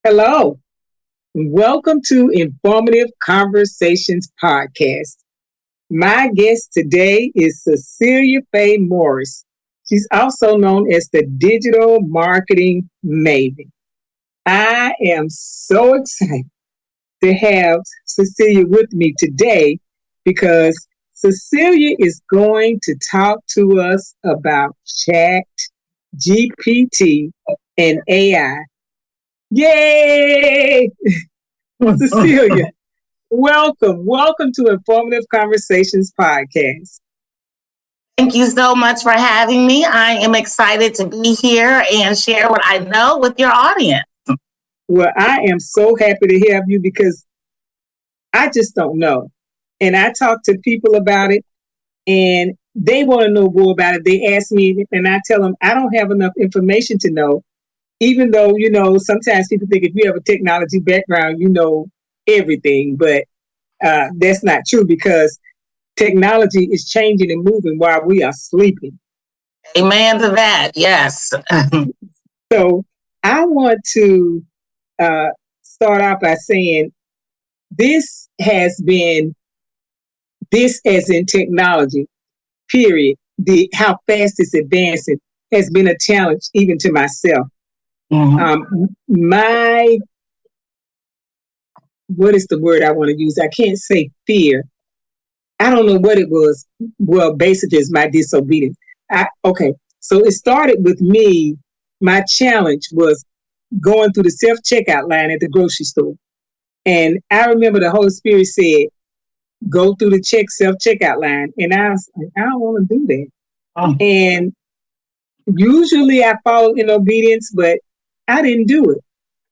Hello, welcome to Informative Conversations Podcast. My guest today is Cecelia Fay Morris. She's also known as the Digital Marketing Maven. I am so excited to have Cecelia with me today because Cecelia is going to talk to us about Chat GPT and AI. Yay! Cecelia, welcome to Informative Conversations Podcast. Thank you so much for having me. I am excited to be here and share what I know with your audience. Well, I am so happy to have you because I just don't know. And I talk to people about it and they want to know more about it. They ask me and I tell them I don't have enough information to know, even though, sometimes people think if you have a technology background, you know everything. But that's not true because technology is changing and moving while we are sleeping. Amen to that. Yes. So I want to start off by saying this has been this as in technology, period. How fast it's advancing has been a challenge even to myself. My what is the word I want to use? I can't say fear. I don't know what it was. Well, basically, it's my disobedience. Okay, so it started with me. My challenge was going through the self-checkout line at the grocery store. And I remember the Holy Spirit said, go through the self-checkout line. And I was like, I don't want to do that. And usually I follow in obedience, but I didn't do it.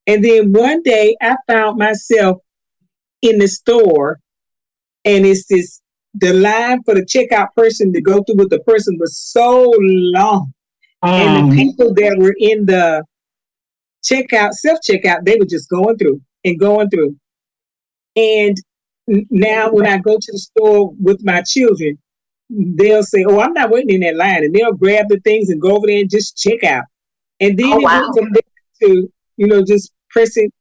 And then one day I found myself in the store and the line for the checkout person to go through with the person was so long. And the people that were in the self-checkout, they were just going through and going through. And now when I go to the store with my children, they'll say, oh, I'm not waiting in that line. And they'll grab the things and go over there and just check out. And then it went from there to, just pressing,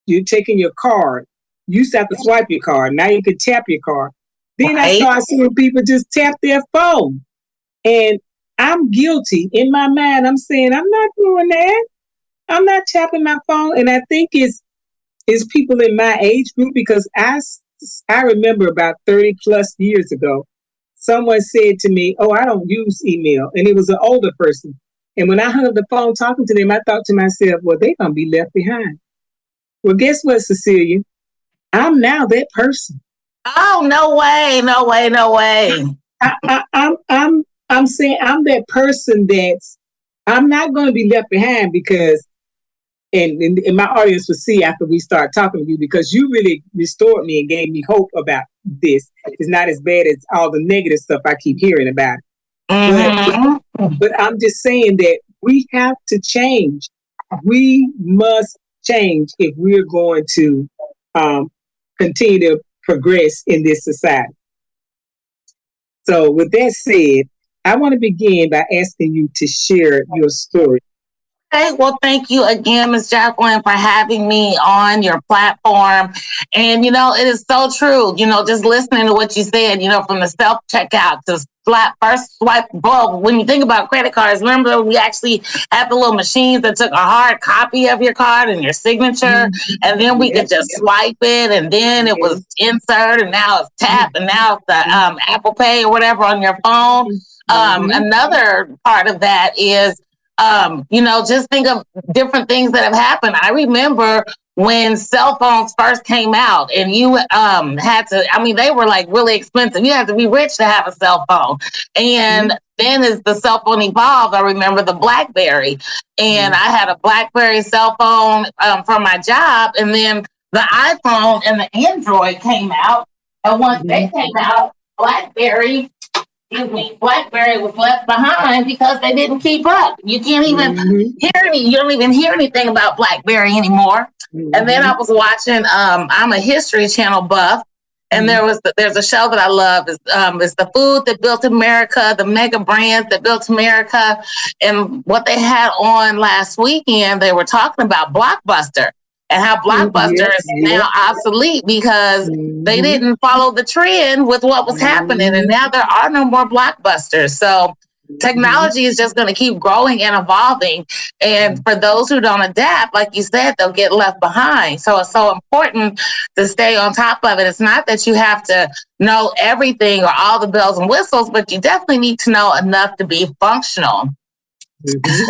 you're taking your card. You used to have to swipe your card. Now you can tap your card. Then I started seeing people just tap their phone. And I'm guilty. In my mind, I'm saying, I'm not doing that. I'm not tapping my phone. And I think it's people in my age group because I remember about 30 plus years ago, someone said to me, oh, I don't use email. And it was an older person. And when I hung up the phone talking to them, I thought to myself, well, they're going to be left behind. Well, guess what, Cecelia? I'm now that person. Oh, no way, no way, no way. I'm saying I'm that person I'm not going to be left behind because, and my audience will see after we start talking to you because you really restored me and gave me hope about this. It's not as bad as all the negative stuff I keep hearing about. But I'm just saying that we have to change. We must change if we're going to continue to progress in this society. So with that said, I want to begin by asking you to share your story. Okay, well, thank you again, Ms. Jacqueline, for having me on your platform. And, it is so true, just listening to what you said, from the self-checkout to first swipe. Well, when you think about credit cards, remember we actually had the little machines that took a hard copy of your card and your signature, and then we could just swipe it, and then it was insert, and now it's tap, and now it's the Apple Pay or whatever on your phone. Another part of that is just think of different things that have happened. I remember when cell phones first came out and you had to, they were like really expensive. You had to be rich to have a cell phone. And then as the cell phone evolved, I remember the BlackBerry. And I had a BlackBerry cell phone for my job. And then the iPhone and the Android came out. And once they came out, BlackBerry was left behind because they didn't keep up. You can't even you don't even hear anything about BlackBerry anymore. And then I was watching, I'm a History Channel buff, and there's a show that I love. It's the food that built America, the mega brands that built America. And what they had on last weekend, they were talking about Blockbuster. and how Blockbuster Yep. is now obsolete because they Mm-hmm. didn't follow the trend with what was happening. And now there are no more Blockbusters. So Mm-hmm. technology is just going to keep growing and evolving. And for those who don't adapt, like you said, they'll get left behind. So it's so important to stay on top of it. It's not that you have to know everything or all the bells and whistles, but you definitely need to know enough to be functional. Mm-hmm.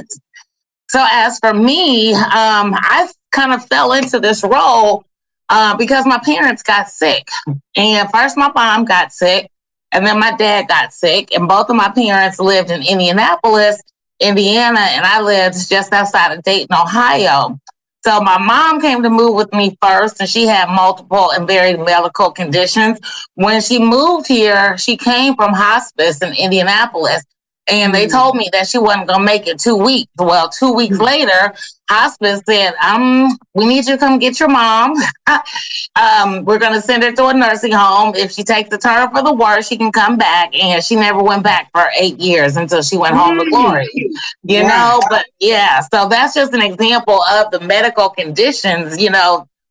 So as for me, I kind of fell into this role because my parents got sick. And first my mom got sick, and then my dad got sick. And both of my parents lived in Indianapolis, Indiana, and I lived just outside of Dayton, Ohio. So my mom came to move with me first, and she had multiple and varied medical conditions. When she moved here, she came from hospice in Indianapolis. And they told me that she wasn't going to make it 2 weeks. Well, 2 weeks later, hospice said, we need you to come get your mom. We're going to send her to a nursing home. If she takes a turn for the worse, she can come back. And she never went back for 8 years until she went home to glory. Wow. But yeah, so that's just an example of the medical conditions.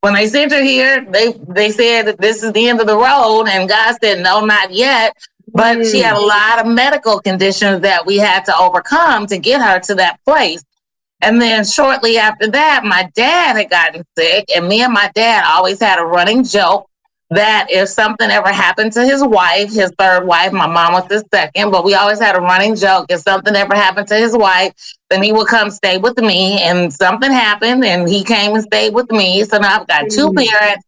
When they sent her here, they said that this is the end of the road. And God said, no, not yet. But she had a lot of medical conditions that we had to overcome to get her to that place. And then shortly after that, my dad had gotten sick, and me and my dad always had a running joke that if something ever happened to his wife, his third wife, my mom was his second, but we always had a running joke. If something ever happened to his wife, then he would come stay with me. And something happened, and he came and stayed with me. So now I've got two parents,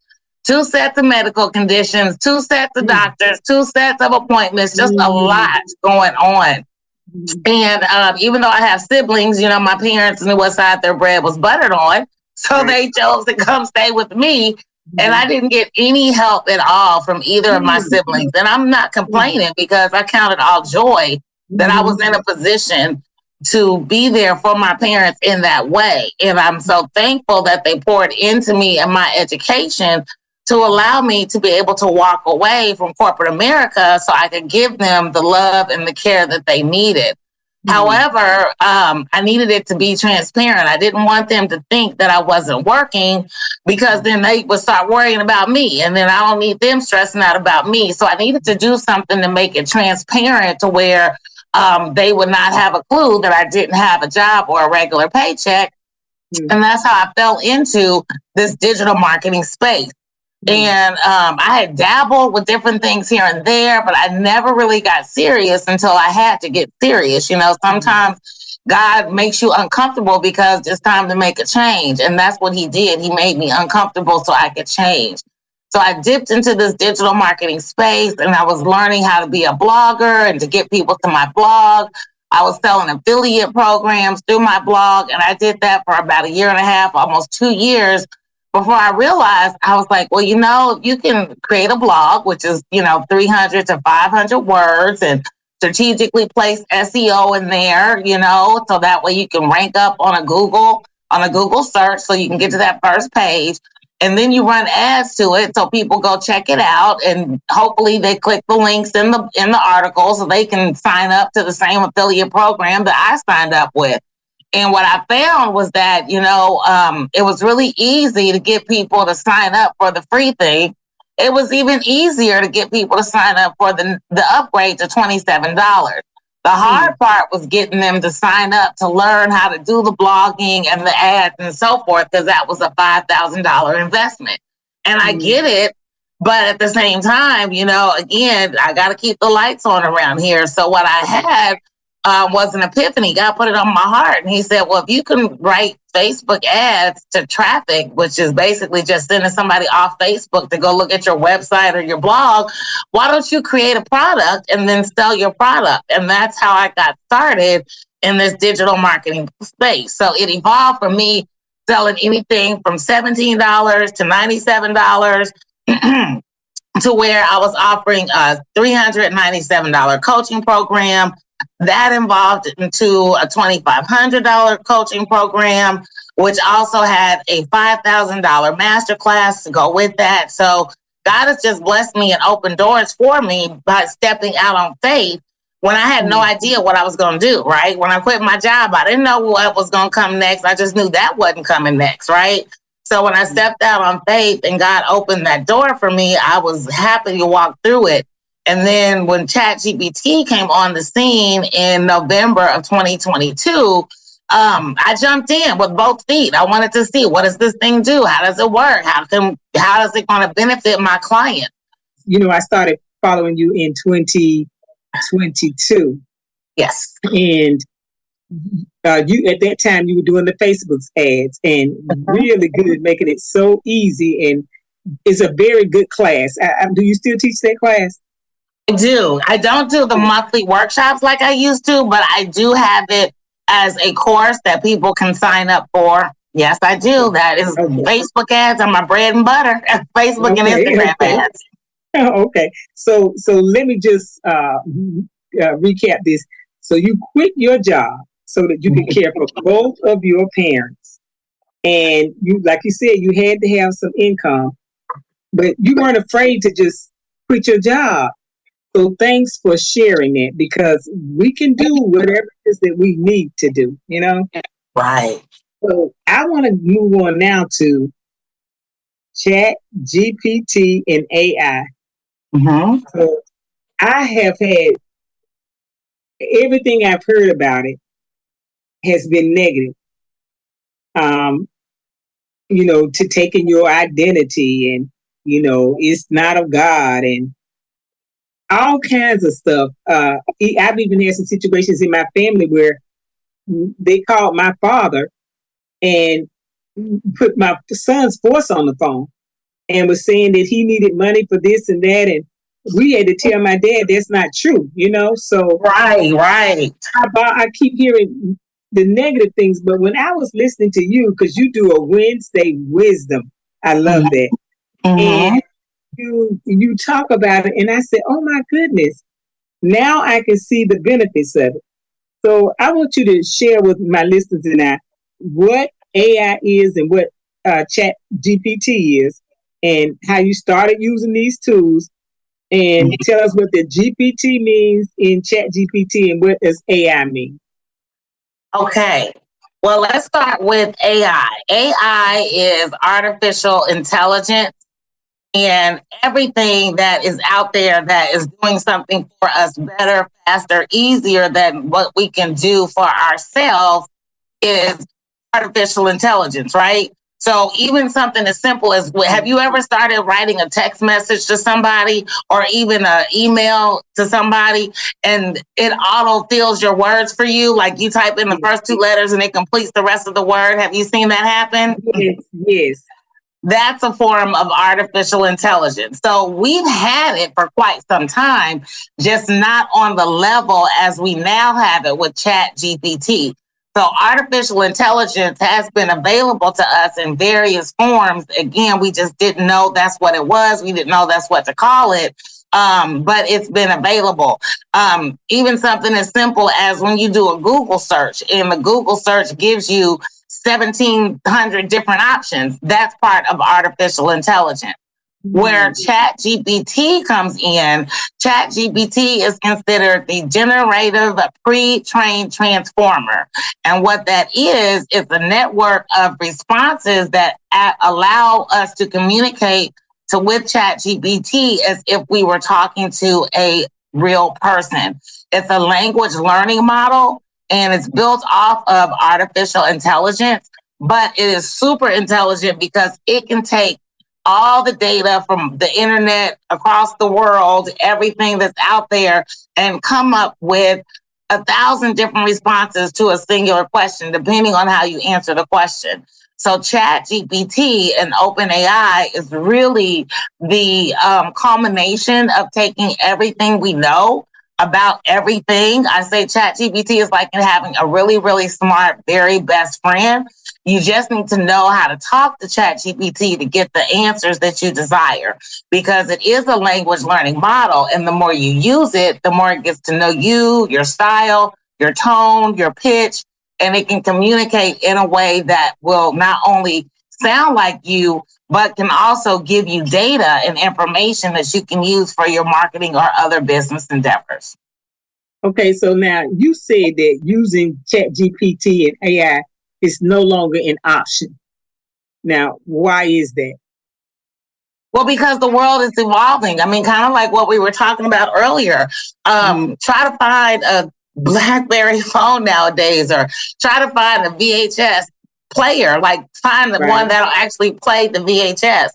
two sets of medical conditions, two sets of doctors, two sets of appointments, just a lot going on. And even though I have siblings, my parents knew what side their bread was buttered on. So they chose to come stay with me. And I didn't get any help at all from either of my siblings. And I'm not complaining because I counted all joy that I was in a position to be there for my parents in that way. And I'm so thankful that they poured into me and my education to allow me to be able to walk away from corporate America so I could give them the love and the care that they needed. However, I needed it to be transparent. I didn't want them to think that I wasn't working because then they would start worrying about me, and then I don't need them stressing out about me. So I needed to do something to make it transparent to where they would not have a clue that I didn't have a job or a regular paycheck. And that's how I fell into this digital marketing space. And I had dabbled with different things here and there, but I never really got serious until I had to get serious. Sometimes God makes you uncomfortable because it's time to make a change. And that's what he did. He made me uncomfortable so I could change. So I dipped into this digital marketing space, and I was learning how to be a blogger and to get people to my blog. I was selling affiliate programs through my blog, and I did that for about a year and a half, almost 2 years, before I realized. I was like, well, you can create a blog, which is, 300 to 500 words, and strategically place SEO in there, so that way you can rank up on a Google search so you can get to that first page. And then you run ads to it so people go check it out, and hopefully they click the links in the article so they can sign up to the same affiliate program that I signed up with. And what I found was that, it was really easy to get people to sign up for the free thing. It was even easier to get people to sign up for the upgrade to $27. The hard part was getting them to sign up to learn how to do the blogging and the ads and so forth, because that was a $5,000 investment. And I get it. But at the same time, again, I got to keep the lights on around here. So what I had was an epiphany. God put it on my heart. And he said, well, if you can write Facebook ads to traffic, which is basically just sending somebody off Facebook to go look at your website or your blog, why don't you create a product and then sell your product? And that's how I got started in this digital marketing space. So it evolved from me selling anything from $17 to $97 to where I was offering a $397 coaching program. That involved into a $2,500 coaching program, which also had a $5,000 masterclass to go with that. So God has just blessed me and opened doors for me by stepping out on faith when I had no idea what I was going to do, right? When I quit my job, I didn't know what was going to come next. I just knew that wasn't coming next, right? So when I stepped out on faith and God opened that door for me, I was happy to walk through it. And then when ChatGPT came on the scene in November of 2022, I jumped in with both feet. I wanted to see, what does this thing do? How does it work? How is it going to benefit my client? I started following you in 2022. Yes. And you at that time you were doing the Facebook ads and really good, making it so easy, and it's a very good class. Do you still teach that class? I do. I don't do the monthly workshops like I used to, but I do have it as a course that people can sign up for. Yes, I do. That is Facebook ads are my bread and butter. Facebook and Instagram ads. Okay. So let me just recap this. So you quit your job so that you could care for both of your parents. And you, like you said, you had to have some income, but you weren't afraid to just quit your job. So thanks for sharing that, because we can do whatever it is that we need to do, Right. So I want to move on now to Chat GPT and AI. Mm-hmm. So I have had everything I've heard about it has been negative. To taking your identity, and it's not of God, and all kinds of stuff. I've even had some situations in my family where they called my father and put my son's force on the phone and was saying that he needed money for this and that, and we had to tell my dad that's not true. So Right. I keep hearing the negative things, but when I was listening to you, because you do a Wednesday wisdom, I love that. Mm-hmm. And you talk about it, and I said, oh my goodness, now I can see the benefits of it. So I want you to share with my listeners and I what AI is and what Chat GPT is, and how you started using these tools, and tell us what the GPT means in Chat GPT and what does AI mean. Okay. Well, let's start with AI. AI is artificial intelligence, and everything that is out there that is doing something for us better, faster, easier than what we can do for ourselves is artificial intelligence, right? So even something as simple as, have you ever started writing a text message to somebody or even an email to somebody and it auto fills your words for you? Like you type in the first two letters and it completes the rest of the word. Have you seen that happen? Yes. That's a form of artificial intelligence. So we've had it for quite some time, just not on the level as we now have it with Chat GPT. So artificial intelligence has been available to us in various forms. Again, we just didn't know that's what it was. We didn't know that's what to call it. But it's been available. Even something as simple as when you do a Google search, and the Google search gives you 1,700 different options. That's part of artificial intelligence. Where ChatGPT comes in, ChatGPT is considered the generative pre-trained transformer. And what that is a network of responses that allow us to communicate with ChatGPT as if we were talking to a real person. It's a language learning model, and it's built off of artificial intelligence, but it is super intelligent because it can take all the data from the internet across the world, everything that's out there, and come up with 1,000 different responses to a singular question, depending on how you answer the question. So ChatGPT and OpenAI is really the culmination of taking everything we know about everything. I say ChatGPT is like having a really, really smart, very best friend. You just need to know how to talk to ChatGPT to get the answers that you desire, because it is a language learning model. And the more you use it, the more it gets to know you, your style, your tone, your pitch, and it can communicate in a way that will not only sound like you, but can also give you data and information that you can use for your marketing or other business endeavors. Okay, so now you said that using ChatGPT and AI is no longer an option. Now, why is that? Well, because the world is evolving. I mean, kind of like what we were talking about earlier. Try to find a BlackBerry phone nowadays, or try to find a VHS player. Like find the one Right, that'll actually play the VHS.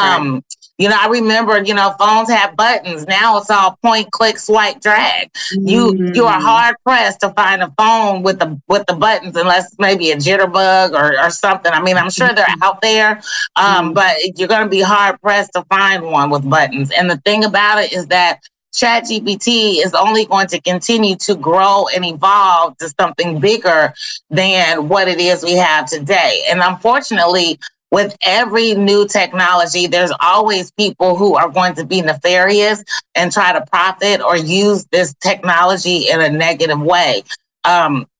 right. Um, I remember, phones have buttons. Now it's all point, click, swipe, drag. You are Mm, hard pressed to find a phone with the buttons, unless maybe a jitterbug or something. I mean, I'm sure they're out there, mm, but you're going to be hard pressed to find one with buttons. And the thing about it is that ChatGPT is only going to continue to grow and evolve to something bigger than what it is we have today. And unfortunately, with every new technology, there's always people who are going to be nefarious and try to profit or use this technology in a negative way.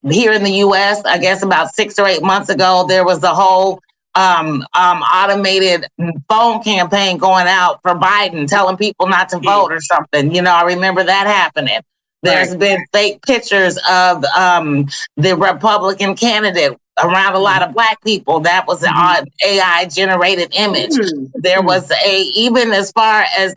Here in the US, I guess about 6 or 8 months ago, there was the whole automated phone campaign going out for Biden, telling people not to yeah, vote or something. I remember that happening. right. There's been fake pictures of the Republican candidate around a lot of black people. That was Mm-hmm. an AI generated image. There Mm, was even as far as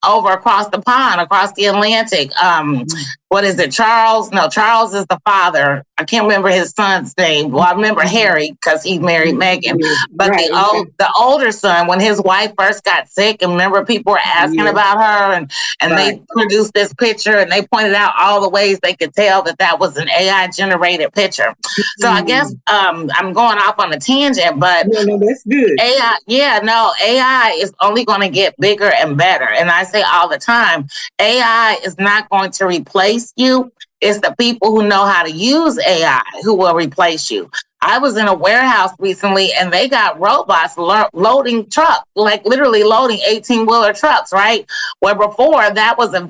over across the pond, across the Atlantic. mm, What is it? Charles? No, Charles is the father. I can't remember his son's name. Well, I remember mm, Harry because he married Meghan. yeah, But right, right. the older son, when his wife first got sick, and remember people were asking Yeah, about her, and right. they produced this picture and they pointed out all the ways they could tell that was an AI generated picture. So I guess Mm. I'm going off on a tangent, but No, no, that's good. AI, yeah, no, AI is only going to get bigger and better. And I say all the time, AI is not going to replace you. It's the people who know how to use AI who will replace you. I was in a warehouse recently and they got robots loading trucks, like literally loading 18-wheeler trucks, right? Where before that was a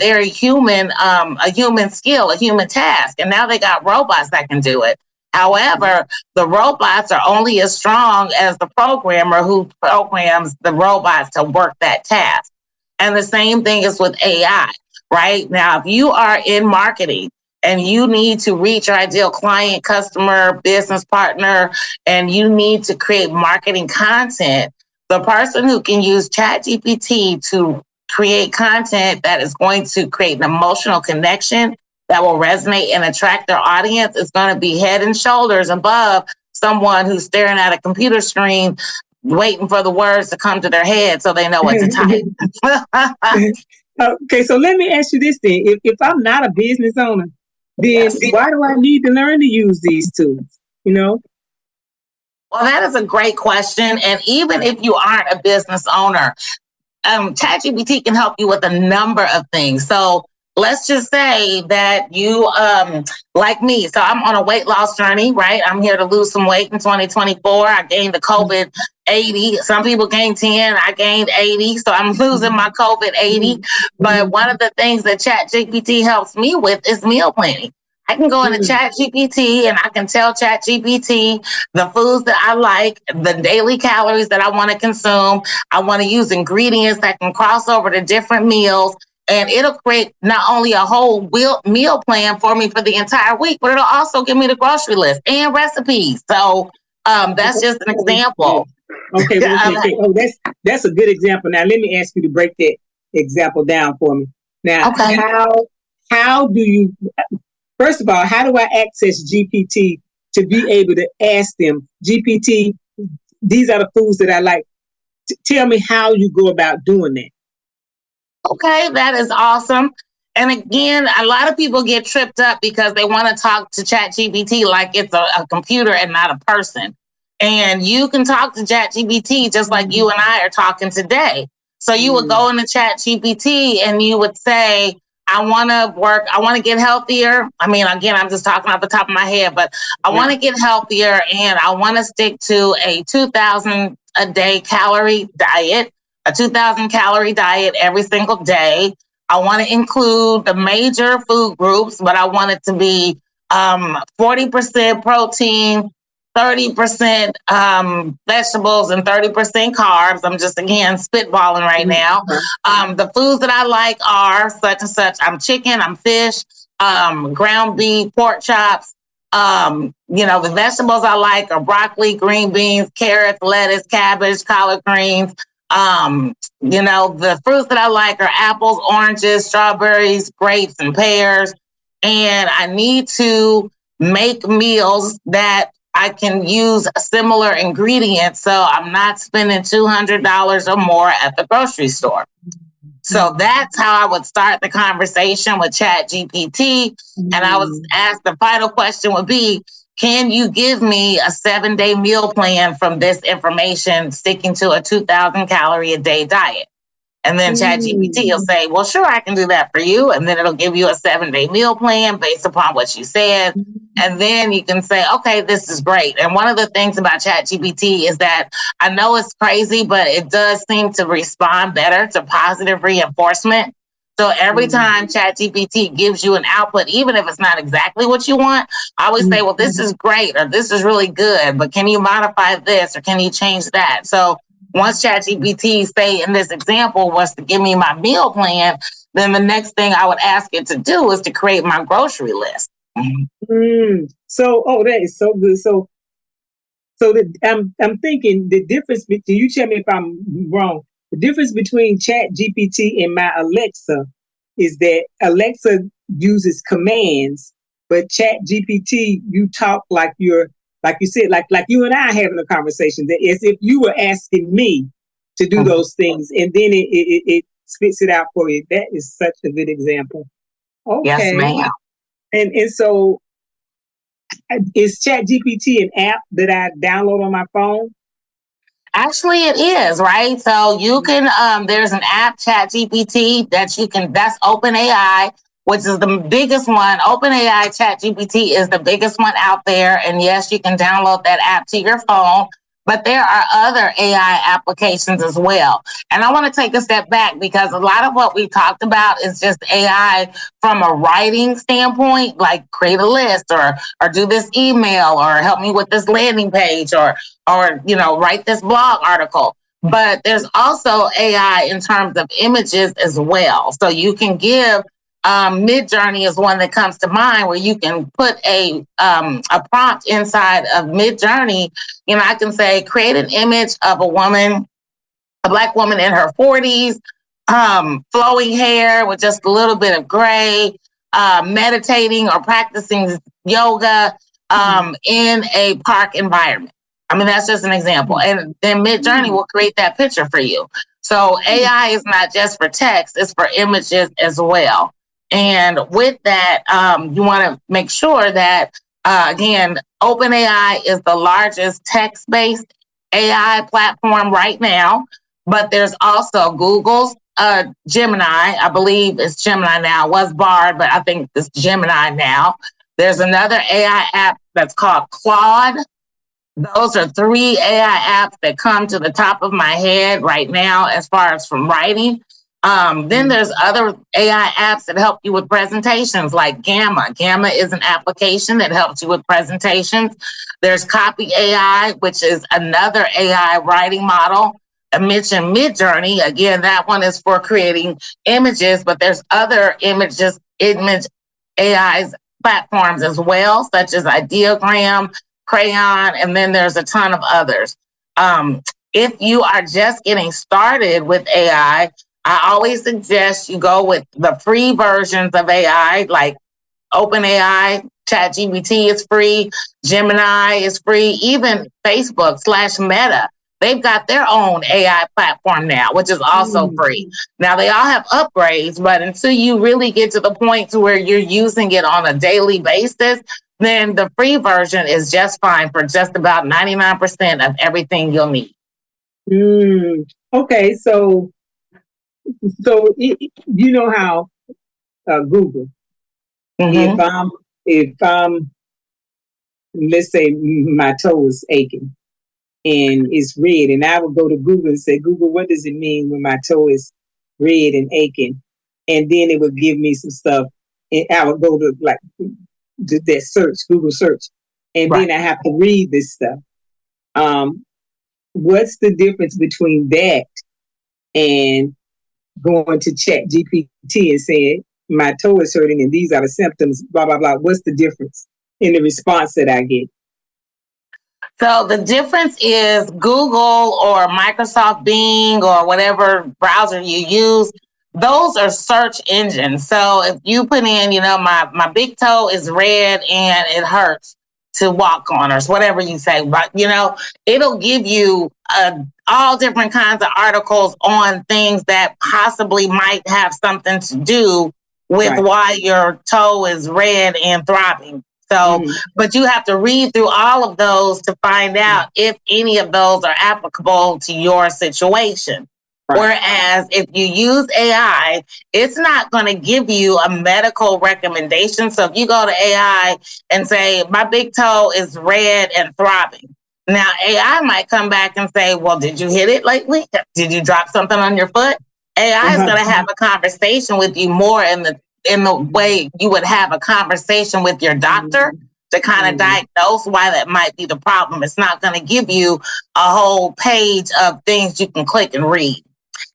human skill, a human task. And now they got robots that can do it. However, the robots are only as strong as the programmer who programs the robots to work that task. And the same thing is with AI, right? Now, if you are in marketing and you need to reach your ideal client, customer, business partner, and you need to create marketing content, the person who can use ChatGPT to create content that is going to create an emotional connection that will resonate and attract their audience is going to be head and shoulders above someone who's staring at a computer screen waiting for the words to come to their head so they know what to type. Okay, so let me ask you this then. If I'm not a business owner, then Yes. why do I need to learn to use these tools? You know? Well, that is a great question. And even if you aren't a business owner, ChatGPT can help you with a number of things. So let's just say that you, like me, so I'm on a weight loss journey, right? I'm here to lose some weight in 2024. I gained the COVID 80. Some people gained 10. I gained 80. So I'm losing my COVID 80. But one of the things that ChatGPT helps me with is meal planning. I can go into ChatGPT and I can tell ChatGPT the foods that I like, the daily calories that I want to consume. I want to use ingredients that can cross over to different meals. And it'll create not only a whole meal plan for me for the entire week, but it'll also give me the grocery list and recipes. So that's just an Yeah. example. Okay, well, okay, okay. Oh, that's a good example. Now let me ask you to break that example down for me. Now, Okay. how do you first of all, how do I access GPT to be able to ask them, GPT, these are the foods that I like. Tell me how you go about doing that. Okay, that is awesome. And again, a lot of people get tripped up because they want to talk to ChatGPT like it's a computer and not a person. And you can talk to ChatGPT just like you and I are talking today. So you would Mm, go into ChatGPT and you would say, I want to get healthier. I mean, again, I'm just talking off the top of my head, but I yeah. want to get healthier and I want to stick to a 2,000 a day calorie diet, a 2,000 calorie diet every single day. I want to include the major food groups, but I want it to be 40% protein, 30% vegetables, and 30% carbs. I'm just, again, spitballing right now. Okay. The foods that I like are such and such. I'm chicken, I'm fish, ground beef, pork chops, The vegetables I like are broccoli, green beans, carrots, lettuce, cabbage, collard greens. The fruits that I like are apples, oranges, strawberries, grapes, and pears. And I need to make meals that I can use similar ingredients so I'm not spending $200 or more at the grocery store. So that's how I would start the conversation with ChatGPT. And I was asked the final question would be, can you give me a 7-day meal plan from this information, sticking to a 2,000 calorie a day diet? And then ChatGPT will say, well, sure, I can do that for you. And then it'll give you a 7-day meal plan based upon what you said. And then you can say, okay, this is great. And one of the things about ChatGPT is that I know it's crazy, but it does seem to respond better to positive reinforcement. So every time ChatGPT gives you an output, even if it's not exactly what you want, I always say, well, this is great, or this is really good, but can you modify this, or can you change that? So once ChatGPT, say in this example, was to give me my meal plan, then the next thing I would ask it to do is to create my grocery list. So, that is so good. I'm thinking the difference between, you tell me if I'm wrong, the difference between ChatGPT and my Alexa is that Alexa uses commands, but ChatGPT, you talk like you said, like you and I having a conversation, that as if you were asking me to do those things, and then it spits it out for you. That is such a good example. Okay. Yes, ma'am. And so, is ChatGPT an app that I download on my phone? Actually, it is, right? So you can, there's an app, ChatGPT, that's OpenAI, which is the biggest one. OpenAI ChatGPT is the biggest one out there. And yes, you can download that app to your phone. But there are other AI applications as well. And I want to take a step back because a lot of what we talked about is just AI from a writing standpoint, like create a list or do this email or help me with this landing page or write this blog article. But there's also AI in terms of images as well. So you can give Midjourney is one that comes to mind, where you can put a prompt inside of Midjourney. I can say, create an image of a Black woman in her 40s, flowing hair with just a little bit of gray, meditating or practicing yoga in a park environment. I mean, that's just an example. And then Midjourney will create that picture for you. So AI is not just for text, it's for images as well. And with that, you want to make sure that, again, OpenAI is the largest text-based AI platform right now, but there's also Google's Gemini. I believe it's Gemini now. It was Bard, but I think it's Gemini now. There's another AI app that's called Claude. Those are 3 AI apps that come to the top of my head right now as far as from writing. Then there's other AI apps that help you with presentations, like Gamma. Gamma is an application that helps you with presentations. There's Copy AI, which is another AI writing model. I mentioned Midjourney. Again, that one is for creating images, but there's other image AI's platforms as well, such as Ideogram, Crayon, and then there's a ton of others. If you are just getting started with AI, I always suggest you go with the free versions of AI, like OpenAI, ChatGPT is free, Gemini is free, even Facebook/Meta. They've got their own AI platform now, which is also free. Now, they all have upgrades, but until you really get to the point to where you're using it on a daily basis, then the free version is just fine for just about 99% of everything you'll need. Okay, so you know how Google, if let's say my toe is aching and it's red, and I would go to Google and say, Google, what does it mean when my toe is red and aching? And then it would give me some stuff, and I would go to that search, Google search, and then I have to read this stuff. What's the difference between that and going to ChatGPT and saying my toe is hurting and these are the symptoms, blah blah blah? What's the difference? in the response that I get. So the difference is Google or Microsoft Bing or whatever browser you use, those are search engines. So if you put in, my big toe is red and it hurts to walk on, or whatever you say, but it'll give you all different kinds of articles on things that possibly might have something to do with Right. why your toe is red and throbbing. So, but you have to read through all of those to find out if any of those are applicable to your situation. Right. Whereas if you use AI, it's not going to give you a medical recommendation. So if you go to AI and say, my big toe is red and throbbing. Now, AI might come back and say, well, did you hit it lately? Did you drop something on your foot? AI is going to have a conversation with you more in the way you would have a conversation with your doctor to kind of diagnose why that might be the problem. It's not going to give you a whole page of things you can click and read.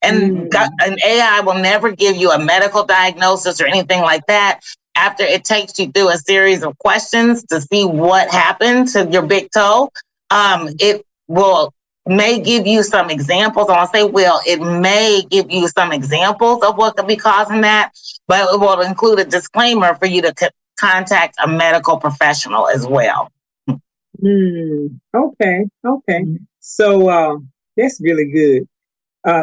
And an AI will never give you a medical diagnosis or anything like that after it takes you through a series of questions to see what happened to your big toe. It may give you some examples. I'll say, it may give you some examples of what could be causing that, but it will include a disclaimer for you to contact a medical professional as well. Okay. So that's really good.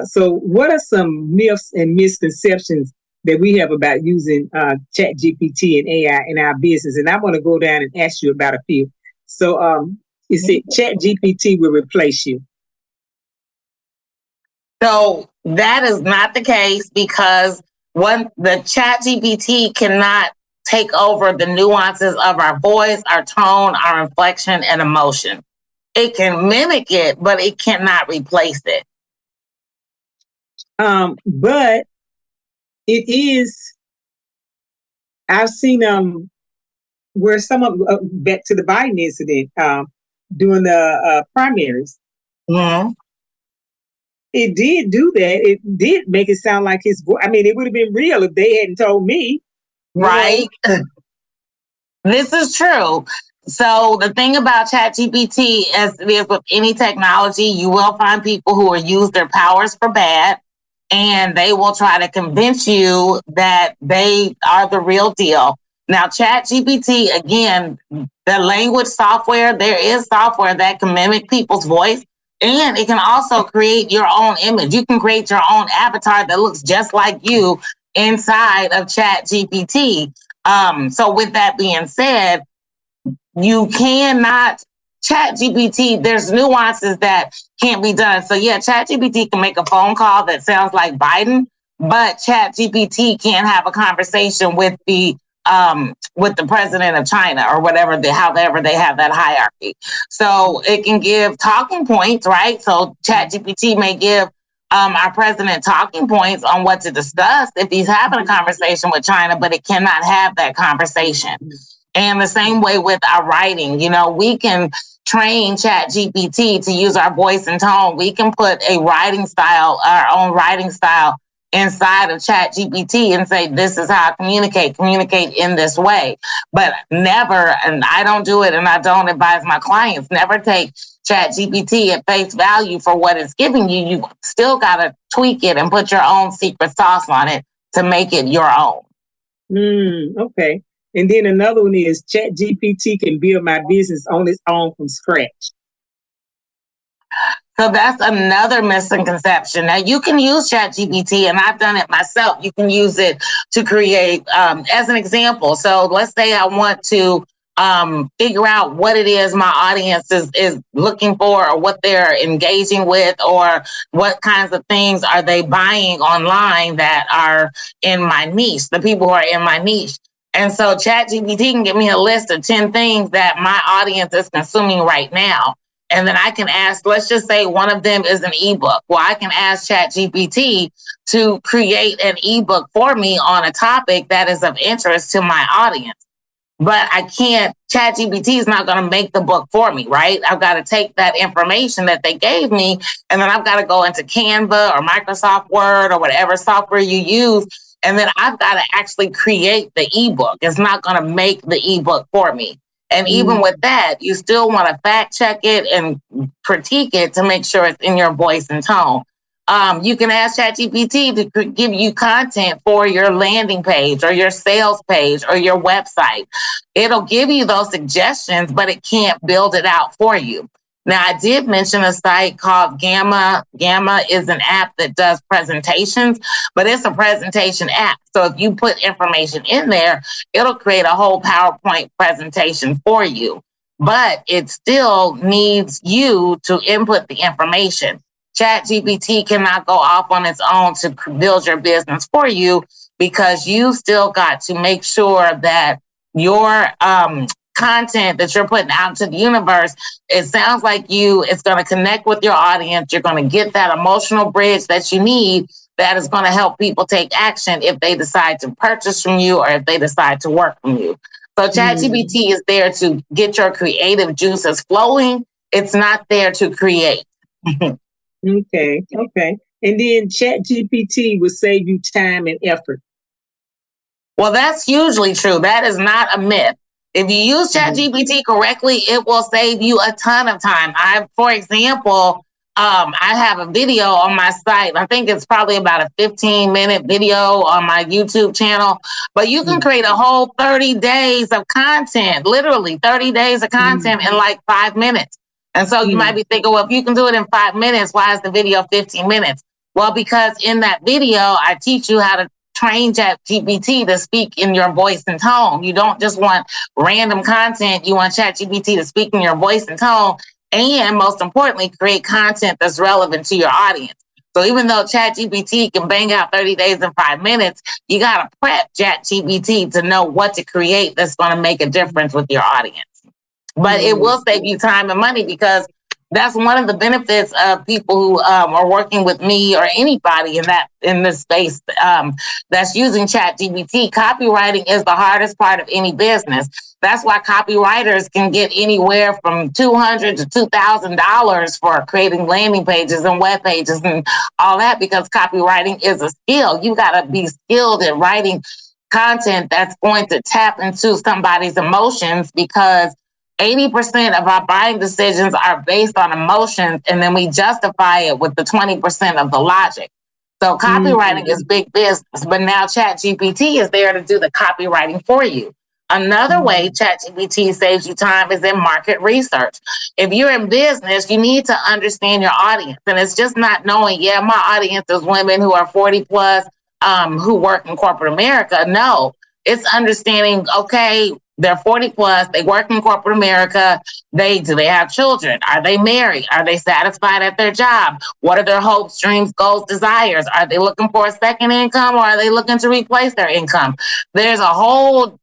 So what are some myths and misconceptions that we have about using ChatGPT and AI in our business? And I want to go down and ask you about a few. So you said ChatGPT will replace you. So that is not the case, because the ChatGPT cannot take over the nuances of our voice, our tone, our inflection, and emotion. It can mimic it, but it cannot replace it. But it is. I've seen where some of back to the Biden incident during the primaries. Mm-hmm. It did do that. It did make it sound like his voice. I mean, it would have been real if they hadn't told me. Right. This is true. So the thing about ChatGPT, as it is with any technology, you will find people who will use their powers for bad, and they will try to convince you that they are the real deal. Now, ChatGPT, again, the language software, there is software that can mimic people's voice, and it can also create your own image. You can create your own avatar that looks just like you inside of ChatGPT. So with that being said, you cannot ChatGPT, there's nuances that can't be done. So yeah, ChatGPT can make a phone call that sounds like Biden, but ChatGPT can't have a conversation with the president of China or however they have that hierarchy. So it can give talking points, right? So ChatGPT may give our president talking points on what to discuss if he's having a conversation with China, but it cannot have that conversation. And the same way with our writing, we can train ChatGPT to use our voice and tone. We can put our own writing style inside of ChatGPT and say, this is how I communicate in this way. But never, and I don't do it and I don't advise my clients, never take ChatGPT at face value for what it's giving you. You still got to tweak it and put your own secret sauce on it to make it your own. Okay. And then another one is ChatGPT can build my business on its own from scratch. So that's another misconception. Now you can use ChatGPT, and I've done it myself. You can use it to create, as an example. So let's say I want to figure out what it is my audience is looking for, or what they're engaging with, or what kinds of things are they buying online that are in my niche, the people who are in my niche. And so ChatGPT can give me a list of 10 things that my audience is consuming right now. And then I can ask, let's just say one of them is an ebook. Well, I can ask ChatGPT to create an ebook for me on a topic that is of interest to my audience. But ChatGPT is not going to make the book for me, right? I've got to take that information that they gave me, and then I've got to go into Canva or Microsoft Word or whatever software you use. And then I've got to actually create the ebook. It's not going to make the ebook for me. And even with that, you still want to fact check it and critique it to make sure it's in your voice and tone. You can ask ChatGPT to give you content for your landing page or your sales page or your website. It'll give you those suggestions, but it can't build it out for you. Now, I did mention a site called Gamma. Gamma is an app that does presentations, but it's a presentation app. So if you put information in there, it'll create a whole PowerPoint presentation for you. But it still needs you to input the information. ChatGPT cannot go off on its own to build your business for you because you still got to make sure that your content that you're putting out to the universe, it sounds like it's going to connect with your audience. You're going to get that emotional bridge that you need that is going to help people take action if they decide to purchase from you or if they decide to work from you. So ChatGPT is there to get your creative juices flowing. It's not there to create. Okay. And then ChatGPT will save you time and effort. Well, that's hugely true. That is not a myth. If you use ChatGPT correctly, it will save you a ton of time. For example, I have a video on my site. I think it's probably about a 15-minute video on my YouTube channel, but you can create a whole 30 days of content, literally 30 days of content in like 5 minutes. And so you might be thinking, well, if you can do it in 5 minutes, why is the video 15 minutes? Well, because in that video, I teach you how to train ChatGPT to speak in your voice and tone. You don't just want random content. You want ChatGPT to speak in your voice and tone, and most importantly, create content that's relevant to your audience. So even though ChatGPT can bang out 30 days in 5 minutes, you got to prep ChatGPT to know what to create that's going to make a difference with your audience. But it will save you time and money because that's one of the benefits of people who are working with me or anybody in this space that's using ChatGPT. Copywriting is the hardest part of any business. That's why copywriters can get anywhere from $200 to $2,000 for creating landing pages and web pages and all that, because copywriting is a skill. You got to be skilled at writing content that's going to tap into somebody's emotions, because 80% of our buying decisions are based on emotions, and then we justify it with the 20% of the logic. So copywriting is big business, but now ChatGPT is there to do the copywriting for you. Another way ChatGPT saves you time is in market research. If you're in business, you need to understand your audience. And it's just not knowing, my audience is women who are 40 plus, who work in corporate America. No, it's understanding, okay, they're 40 plus, they work in corporate America. Do they have children? Are they married? Are they satisfied at their job? What are their hopes, dreams, goals, desires? Are they looking for a second income, or are they looking to replace their income? There's a whole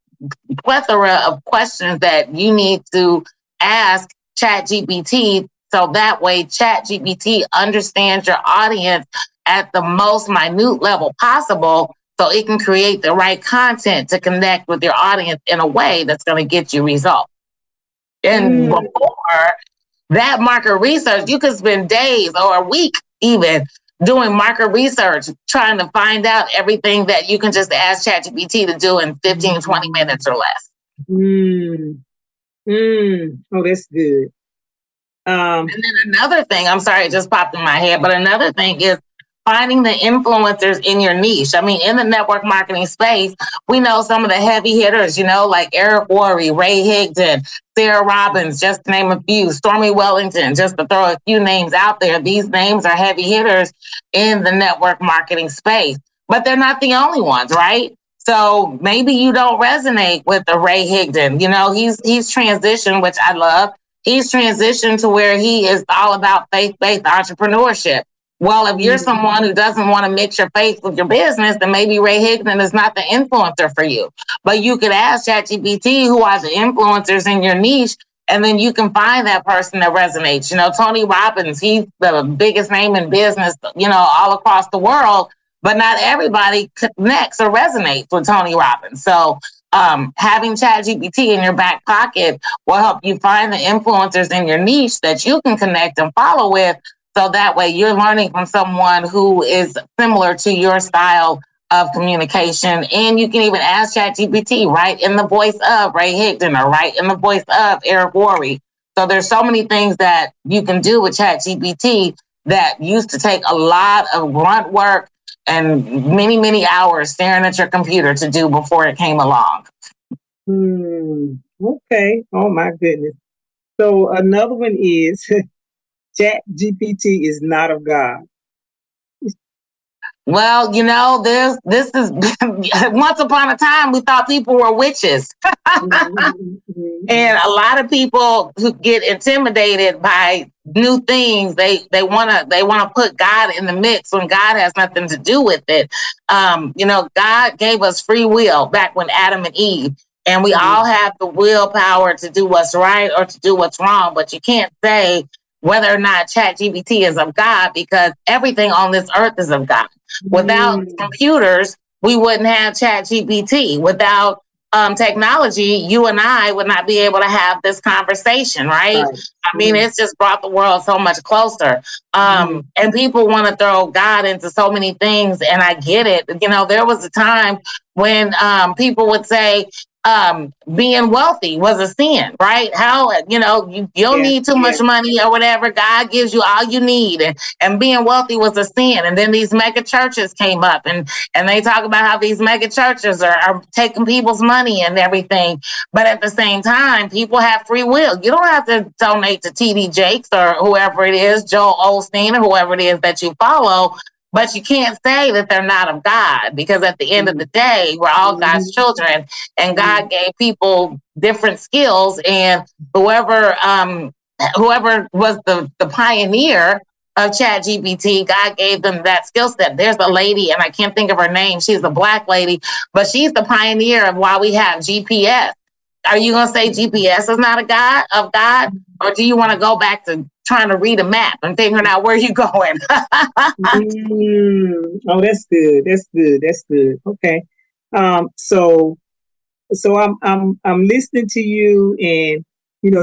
plethora of questions that you need to ask ChatGPT, so that way ChatGPT understands your audience at the most minute level possible, so it can create the right content to connect with your audience in a way that's going to get you results. And before that market research, you could spend days or a week even doing market research, trying to find out everything that you can just ask ChatGPT to do in 15, 20 minutes or less. Oh, that's good. And then another thing, I'm sorry, it just popped in my head, but another thing is finding the influencers in your niche. I mean, in the network marketing space, we know some of the heavy hitters, like Eric Worre, Ray Higdon, Sarah Robbins, just to name a few, Stormy Wellington, just to throw a few names out there. These names are heavy hitters in the network marketing space, but they're not the only ones, right? So maybe you don't resonate with the Ray Higdon. He's transitioned, which I love. He's transitioned to where he is all about faith-based entrepreneurship. Well, if you're someone who doesn't want to mix your faith with your business, then maybe Ray Higdon is not the influencer for you. But you could ask ChatGPT who are the influencers in your niche, and then you can find that person that resonates. Tony Robbins, he's the biggest name in business, all across the world, but not everybody connects or resonates with Tony Robbins. So having ChatGPT in your back pocket will help you find the influencers in your niche that you can connect and follow with. So that way you're learning from someone who is similar to your style of communication. And you can even ask ChatGPT right in the voice of Ray Higdon or right in the voice of Eric Worre. So there's so many things that you can do with ChatGPT that used to take a lot of grunt work and many, many hours staring at your computer to do before it came along. Okay. Oh my goodness. So another one is ChatGPT is not of God. Well, this is once upon a time we thought people were witches. And a lot of people who get intimidated by new things, they wanna put God in the mix when God has nothing to do with it. God gave us free will back when Adam and Eve, and we all have the willpower to do what's right or to do what's wrong. But you can't say whether or not ChatGPT is of God, because everything on this earth is of God. Without computers, we wouldn't have ChatGPT. Without technology, you and I would not be able to have this conversation, right? I mean, it's just brought the world so much closer. And people want to throw God into so many things, and I get it. There was a time when people would say, being wealthy was a sin, right? How, you don't need too much money or whatever. God gives you all you need. And being wealthy was a sin. And then these mega churches came up, and they talk about how these mega churches are taking people's money and everything. But at the same time, people have free will. You don't have to donate to TD Jakes or whoever it is, Joel Osteen or whoever it is that you follow. But you can't say that they're not of God, because at the end of the day, we're all God's children, and God gave people different skills. And whoever was the pioneer of ChatGPT, God gave them that skill set. There's a lady, and I can't think of her name. She's a Black lady, but she's the pioneer of why we have GPS. Are you going to say GPS is not of God? Or do you want to go back to trying to read a map and figuring out where you're going? Oh, that's good. That's good. That's good. Okay. So I'm listening to you, and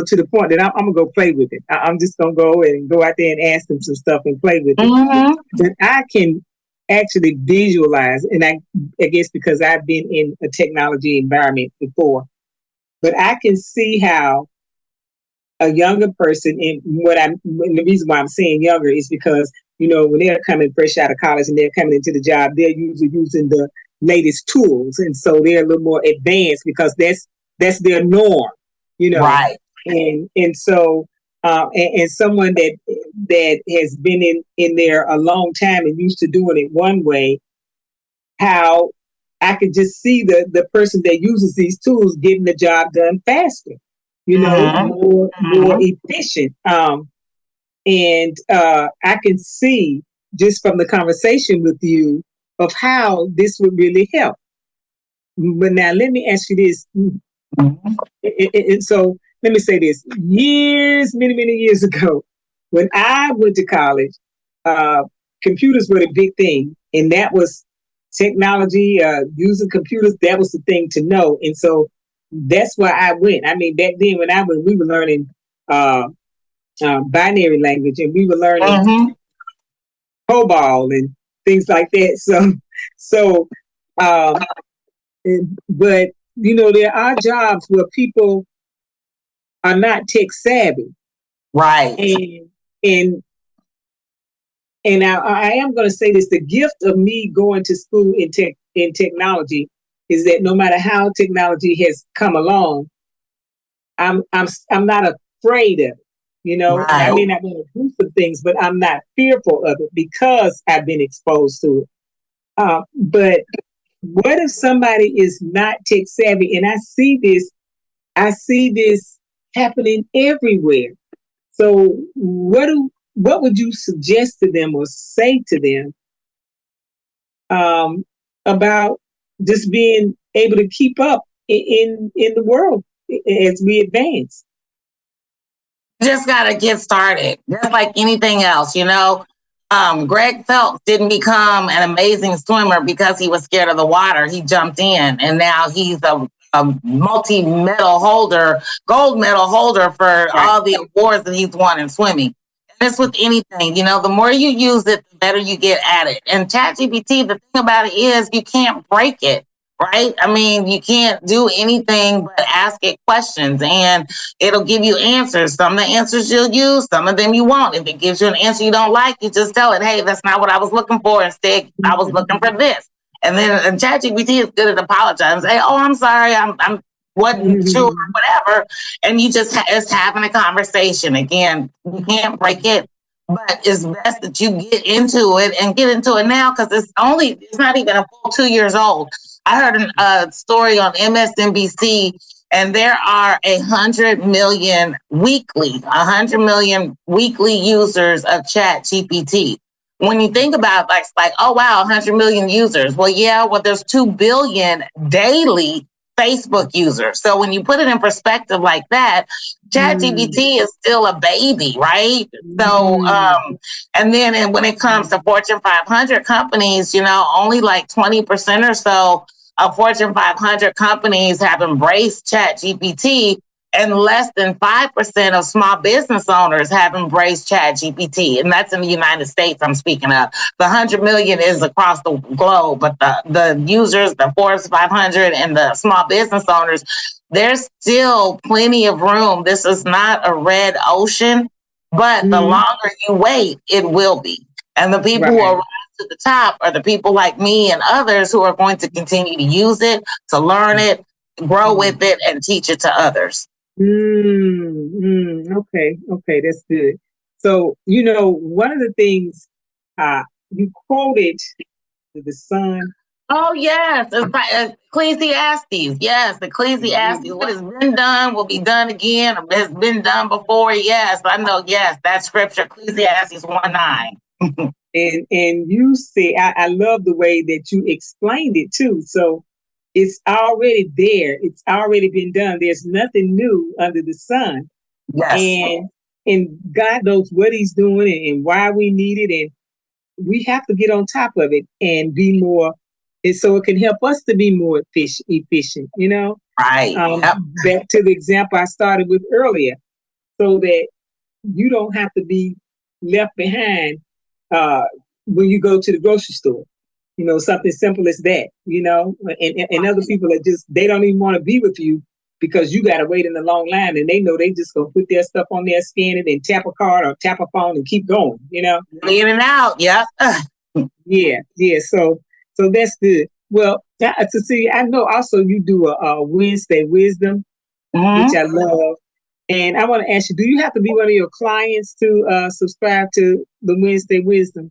to the point that I'm gonna go play with it. I'm just gonna go out there and ask them some stuff and play with it. But I can actually visualize, and I guess because I've been in a technology environment before, but I can see how a younger person, and the reason why I'm saying younger is because when they're coming fresh out of college and they're coming into the job, they're usually using the latest tools, and so they're a little more advanced because that's their norm, Right. And so and someone that has been in there a long time and used to doing it one way, how I could just see the person that uses these tools getting the job done faster, more efficient. And I can see just from the conversation with you of how this would really help. But now let me ask you this. So let me say this. Many, many years ago, when I went to college, computers were the big thing. And that was technology, using computers, that was the thing to know. And so that's why I went. I mean, back then when I went, we were learning binary language, and we were learning COBOL and things like that. So, but there are jobs where people are not tech savvy, right? And I am going to say this: the gift of me going to school in technology is that no matter how technology has come along, I'm not afraid of it. Right. I mean, I want to do some things, but I'm not fearful of it because I've been exposed to it. But what if somebody is not tech savvy? And I see this happening everywhere. So what would you suggest to them or say to them about just being able to keep up in the world as we advance? Just got to get started, just like anything else. Greg Phelps didn't become an amazing swimmer because he was scared of the water. He jumped in, and now he's a gold medal holder for all the awards that he's won in swimming. And it's with anything, the more you use it, the better you get at it. And ChatGPT, the thing about it is you can't break it, right? I mean, you can't do anything but ask it questions and it'll give you answers. Some of the answers you'll use, some of them you won't. If it gives you an answer you don't like, you just tell it, hey, that's not what I was looking for. Instead, I was looking for this. And then ChatGPT is good at apologizing. Say, oh, I'm sorry, I'm wasn't sure, or whatever, and you just it's having a conversation. Again, you can't break it, but it's best that you get into it and get into it now because it's not even a full 2 years old. I heard a story on MSNBC, and there are 100 million weekly users of Chat GPT. When you think about it, it's like, oh wow, 100 million users. Well, yeah, there's 2 billion daily Facebook users. So when you put it in perspective like that, ChatGPT is still a baby, right? So, and then when it comes to Fortune 500 companies, only like 20% or so of Fortune 500 companies have embraced ChatGPT, and less than 5% of small business owners have embraced ChatGPT. And that's in the United States I'm speaking of. The 100 million is across the globe, but the users, the Forbes 500 and the small business owners, there's still plenty of room. This is not a red ocean, but the longer you wait, it will be. And the people who are to the top are the people like me and others who are going to continue to use it, to learn it, grow with it, and teach it to others. Okay, that's good. So, one of the things you quoted the son. Oh, yes. It's like Ecclesiastes. Yes, Ecclesiastes. What has been done will be done again. Has been done before. Yes, I know. Yes, that's scripture, Ecclesiastes 1:9. And you say, I love the way that you explained it too. So it's already there. It's already been done. There's nothing new under the sun. Yes. And God knows what He's doing and why we need it. And we have to get on top of it and be more, and so it can help us to be more efficient, Right. Yep. Back to the example I started with earlier, so that you don't have to be left behind when you go to the grocery store. Something simple as that, and other people are they don't even want to be with you because you got to wait in the long line and they know they just going to put their stuff on there, scan it, and tap a card or tap a phone and keep going, In and out, yep. Yeah. So that's good. Well, Cecelia, I know also you do a Wednesday Wisdom, which I love. And I want to ask you, do you have to be one of your clients to subscribe to the Wednesday Wisdom?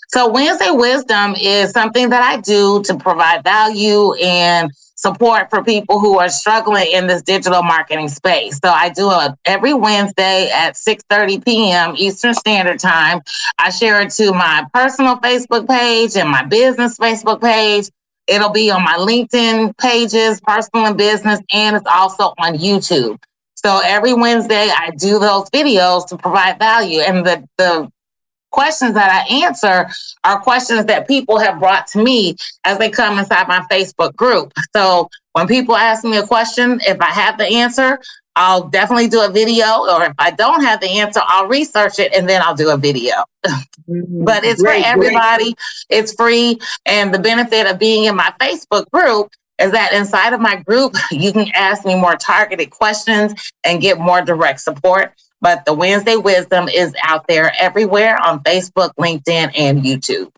So Wednesday Wisdom is something that I do to provide value and support for people who are struggling in this digital marketing space. So I do it every Wednesday at 6:30 p.m. Eastern Standard Time. I share it to my personal Facebook page and my business Facebook page. It'll be on my LinkedIn pages, personal and business, and it's also on YouTube. So every Wednesday I do those videos to provide value. And the questions that I answer are questions that people have brought to me as they come inside my Facebook group. So when people ask me a question, if I have the answer, I'll definitely do a video. Or if I don't have the answer, I'll research it and then I'll do a video. But it's for everybody. It's free. And the benefit of being in my Facebook group is that inside of my group, you can ask me more targeted questions and get more direct support. But the Wednesday Wisdom is out there everywhere on Facebook, LinkedIn, and YouTube.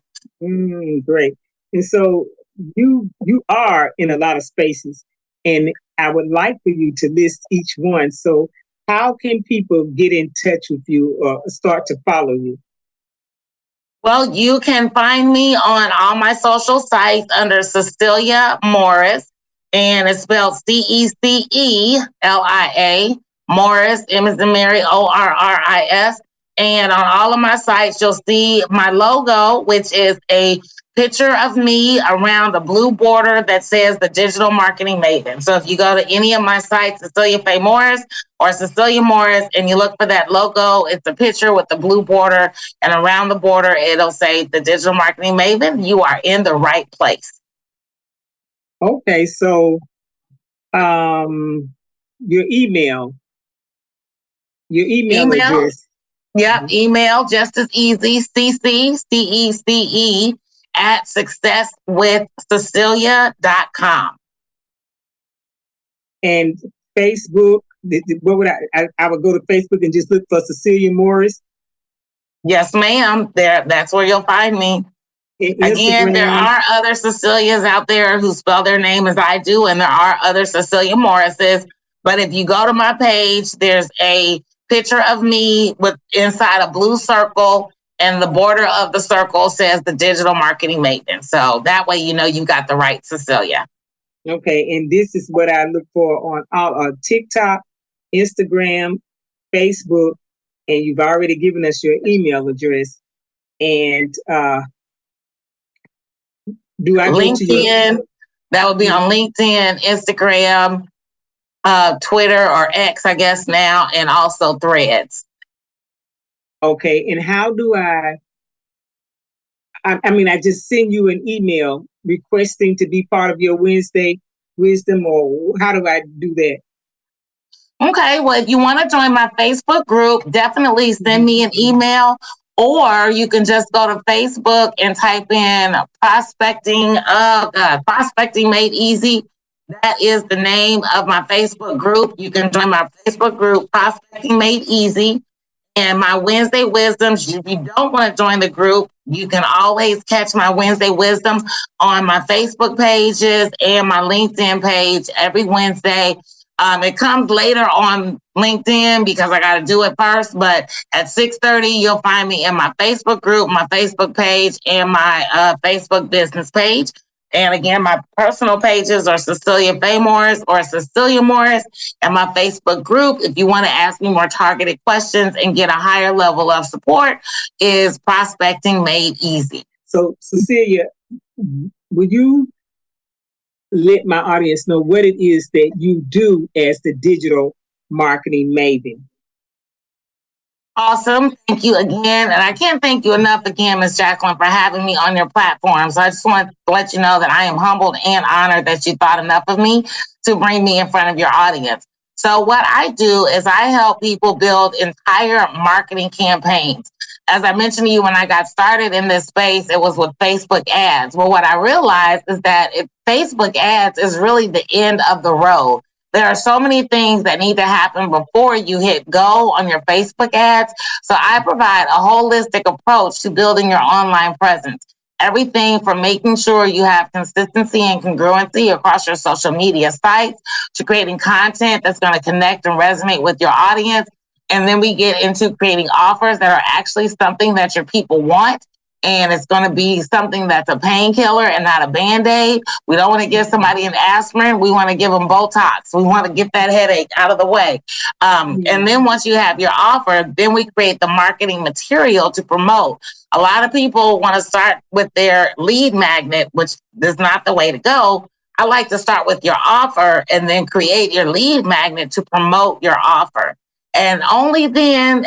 Great. And so you are in a lot of spaces, and I would like for you to list each one. So how can people get in touch with you or start to follow you? Well, you can find me on all my social sites under Cecelia Morris, and it's spelled Cecelia Morris, M as in Mary, Orris. And on all of my sites, you'll see my logo, which is a picture of me around a blue border that says the Digital Marketing Maven. So if you go to any of my sites, Cecelia Fay Morris or Cecelia Morris, and you look for that logo, it's a picture with the blue border, and around the border, it'll say the Digital Marketing Maven. You are in the right place. Okay, so your email address. Yep, email just as easy, CCCECE at successwithcecelia.com. And Facebook, what would I would go to Facebook and just look for Cecelia Morris. Yes, ma'am. That's where you'll find me. Again, there Instagram. are other Cecilias out there who spell their name as I do, and there are other Cecelia Morrises. But if you go to my page, there's a picture of me with inside a blue circle, and the border of the circle says the Digital Marketing Maven. So that way, you know you got the right Cecelia. Okay, and this is what I look for on all TikTok, Instagram, Facebook, and you've already given us your email address. And do I go to your LinkedIn? That would be on LinkedIn, Instagram, Twitter or X, I guess now, and also Threads. Okay, and how do I mean, I just send you an email requesting to be part of your Wednesday Wisdom, or how do I do that? Okay, well, if you want to join my Facebook group, definitely send me an email, or you can just go to Facebook and type in Prospecting Made Easy. That is the name of my Facebook group. You can join my Facebook group, Prospecting Made Easy. And my Wednesday Wisdoms, if you don't want to join the group, you can always catch my Wednesday Wisdoms on my Facebook pages and my LinkedIn page every Wednesday. It comes later on LinkedIn because I got to do it first, but at 6:30, you'll find me in my Facebook group, my Facebook page, and my Facebook business page. And again, my personal pages are Cecelia Fay Morris or Cecelia Morris, and my Facebook group, if you want to ask me more targeted questions and get a higher level of support, is Prospecting Made Easy. So, Cecelia, would you let my audience know what it is that you do as the Digital Marketing Maven? Awesome. Thank you again. And I can't thank you enough again, Ms. Jacqueline, for having me on your platform. So I just want to let you know that I am humbled and honored that you thought enough of me to bring me in front of your audience. So what I do is I help people build entire marketing campaigns. As I mentioned to you, when I got started in this space, it was with Facebook ads. Well, what I realized is that Facebook ads is really the end of the road. There are so many things that need to happen before you hit go on your Facebook ads. So I provide a holistic approach to building your online presence. Everything from making sure you have consistency and congruency across your social media sites to creating content that's going to connect and resonate with your audience. And then we get into creating offers that are actually something that your people want. And it's going to be something that's a painkiller and not a Band-Aid. We don't want to give somebody an aspirin. We want to give them Botox. We want to get that headache out of the way. And then once you have your offer, then we create the marketing material to promote. A lot of people want to start with their lead magnet, which is not the way to go. I like to start with your offer and then create your lead magnet to promote your offer. And only then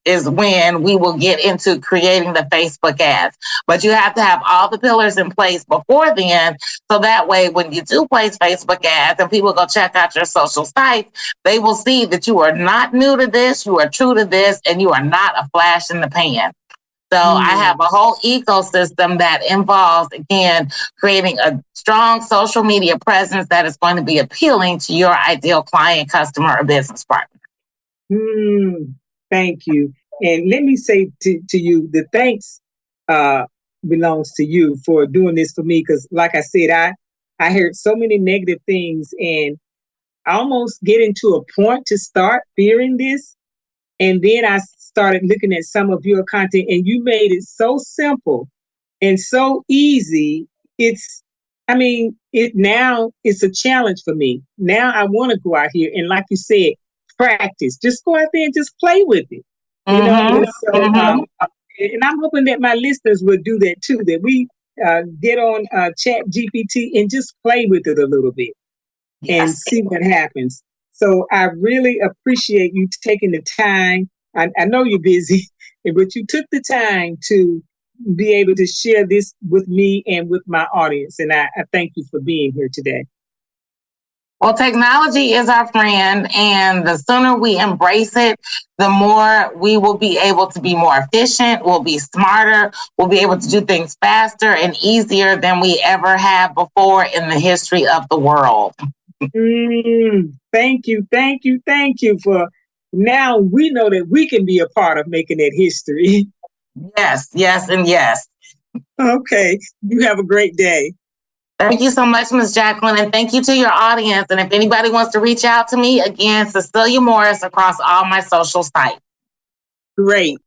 is when we will get into creating the Facebook ads. But you have to have all the pillars in place before then. So that way, when you do place Facebook ads and people go check out your social sites, they will see that you are not new to this, you are true to this, and you are not a flash in the pan. So I have a whole ecosystem that involves, again, creating a strong social media presence that is going to be appealing to your ideal client, customer, or business partner. Thank you. And let me say to you, the thanks belongs to you for doing this for me. Because like I said, I heard so many negative things and I almost getting to a point to start fearing this. And then I started looking at some of your content and you made it so simple and so easy. Now it's a challenge for me. Now I want to go out here and like you said, practice. Just go out there and just play with it. You know, and I'm hoping that my listeners will do that too. That we get on ChatGPT and just play with it a little bit and see what happens. So I really appreciate you taking the time. I know you're busy, but you took the time to be able to share this with me and with my audience. And I thank you for being here today. Well, technology is our friend, and the sooner we embrace it, the more we will be able to be more efficient, we'll be smarter, we'll be able to do things faster and easier than we ever have before in the history of the world. Thank you, thank you, thank you for now we know that we can be a part of making that history. Yes, yes, and yes. Okay. You have a great day. Thank you so much, Ms. Jacqueline, and thank you to your audience. And if anybody wants to reach out to me, again, Cecelia Morris across all my social sites. Great.